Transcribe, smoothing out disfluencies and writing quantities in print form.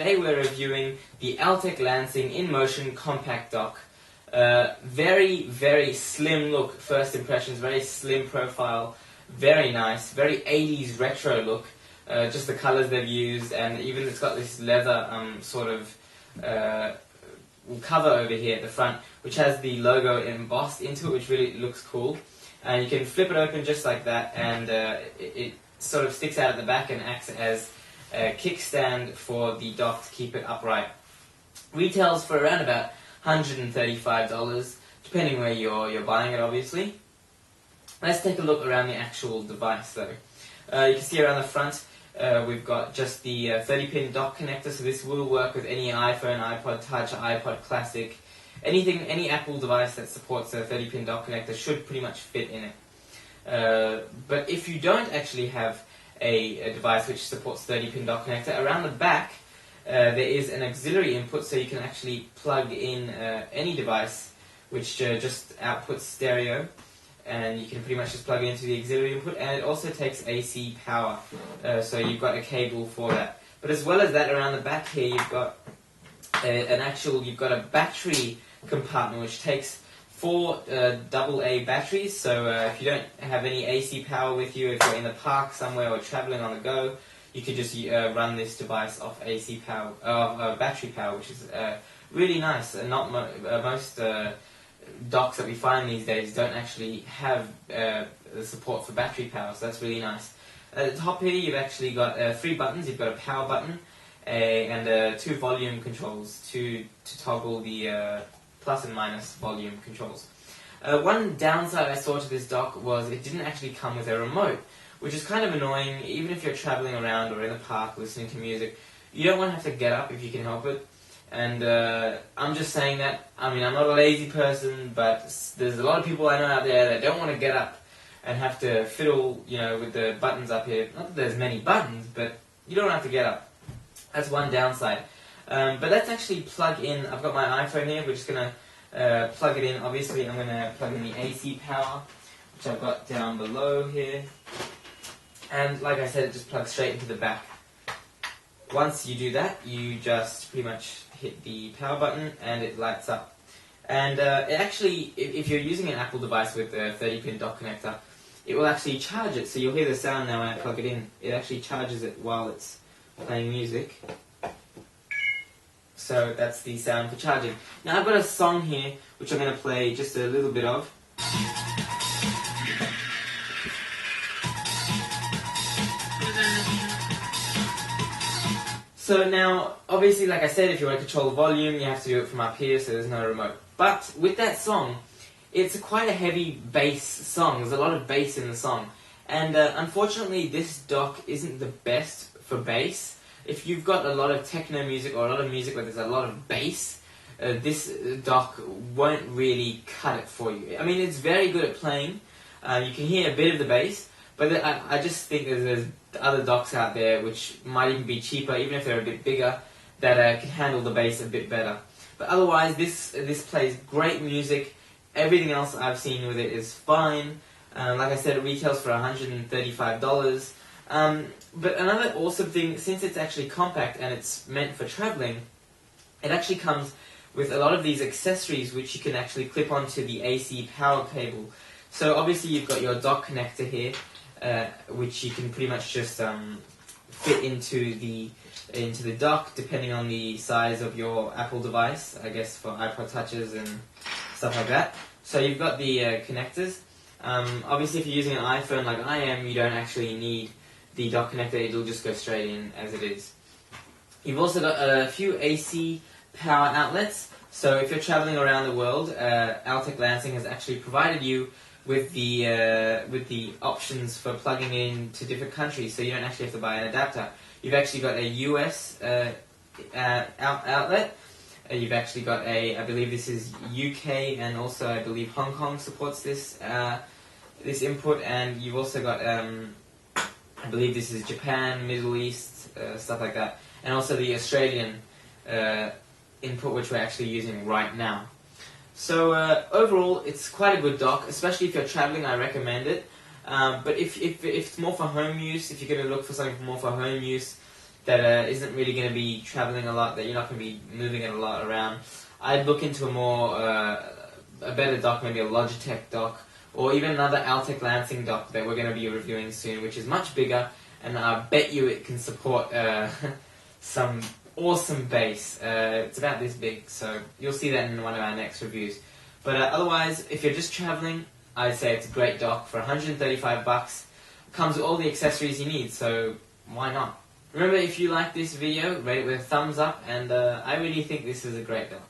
today we're reviewing the Altec Lansing inMotion compact dock. Very, very slim look, first impressions, very slim profile, very nice, very 80s retro look. Just the colours they've used, and even it's got this leather sort of cover over here at the front, which has the logo embossed into it, which really looks cool. And you can flip it open just like that, and it sort of sticks out at the back and acts as a kickstand for the dock to keep it upright. Retails for around about $135, depending where you're buying it, obviously. Let's take a look around the actual device, though. You can see around the front, we've got just the 30-pin dock connector, so this will work with any iPhone, iPod Touch, iPod Classic, any Apple device that supports a 30-pin dock connector should pretty much fit in it. But if you don't actually have a device which supports 30-pin dock connector, around the back there is an auxiliary input, so you can actually plug in any device which just outputs stereo, and you can pretty much just plug it into the auxiliary input, and it also takes AC power, so you've got a cable for that. But as well as that, around the back here you've got you've got a battery compartment which takes 4 AA batteries, so if you don't have any AC power with you, if you're in the park somewhere or traveling on the go, you could just run this device off AC power, battery power, which is really nice. And not most docks that we find these days don't actually have the support for battery power, so that's really nice. At the top here you've actually got 3 buttons. You've got a power button and 2 volume controls to toggle the plus and minus volume controls. One downside I saw to this dock was it didn't actually come with a remote, which is kind of annoying. Even if you're traveling around or in the park listening to music, you don't want to have to get up if you can help it. And I'm just saying that, I mean, I'm not a lazy person, but there's a lot of people I know out there that don't want to get up and have to fiddle, with the buttons up here. Not that there's many buttons, but you don't have to get up. That's one downside. But let's actually plug in. I've got my iPhone here. We're just going to plug it in. Obviously, I'm going to plug in the AC power, which I've got down below here. And like I said, it just plugs straight into the back. Once you do that, you just pretty much hit the power button and it lights up. And it actually, if you're using an Apple device with a 30-pin dock connector, it will actually charge it. So you'll hear the sound now when I plug it in. It actually charges it while it's playing music. So that's the sound for charging. Now I've got a song here which I'm going to play just a little bit of. So now, obviously, like I said, if you want to control the volume, you have to do it from up here, so there's no remote. But with that song, it's quite a heavy bass song. There's a lot of bass in the song. And unfortunately, this dock isn't the best for bass. If you've got a lot of techno music or a lot of music where there's a lot of bass, this dock won't really cut it for you. I mean, it's very good at playing. You can hear a bit of the bass, but I just think there's other docks out there which might even be cheaper, even if they're a bit bigger, that can handle the bass a bit better. But otherwise, this plays great music. Everything else I've seen with it is fine. Like I said, it retails for $135. But another awesome thing, since it's actually compact and it's meant for traveling, it actually comes with a lot of these accessories which you can actually clip onto the AC power cable. So obviously you've got your dock connector here, which you can pretty much just fit into the dock depending on the size of your Apple device, I guess for iPod Touches and stuff like that. So you've got the connectors. Obviously if you're using an iPhone like I am, you don't actually need the dock connector, it'll just go straight in as it is. You've also got a few AC power outlets, so if you're traveling around the world, Altec Lansing has actually provided you with the options for plugging in to different countries, so you don't actually have to buy an adapter. You've actually got a US outlet. You've actually got I believe this is UK, and also I believe Hong Kong supports this input, and you've also got I believe this is Japan, Middle East, stuff like that, and also the Australian input which we're actually using right now. So overall, it's quite a good dock, especially if you're traveling. I recommend it. But if it's more for home use, if you're going to look for something more for home use, that isn't really going to be traveling a lot, that you're not going to be moving it a lot around, I'd look into a more, a better dock, maybe a Logitech dock, or even another Altec Lansing dock that we're going to be reviewing soon, which is much bigger, and I bet you it can support some awesome bass. It's about this big, so you'll see that in one of our next reviews. But otherwise, if you're just traveling, I'd say it's a great dock for 135 bucks. Comes with all the accessories you need, so why not? Remember, if you like this video, rate it with a thumbs up, and I really think this is a great dock.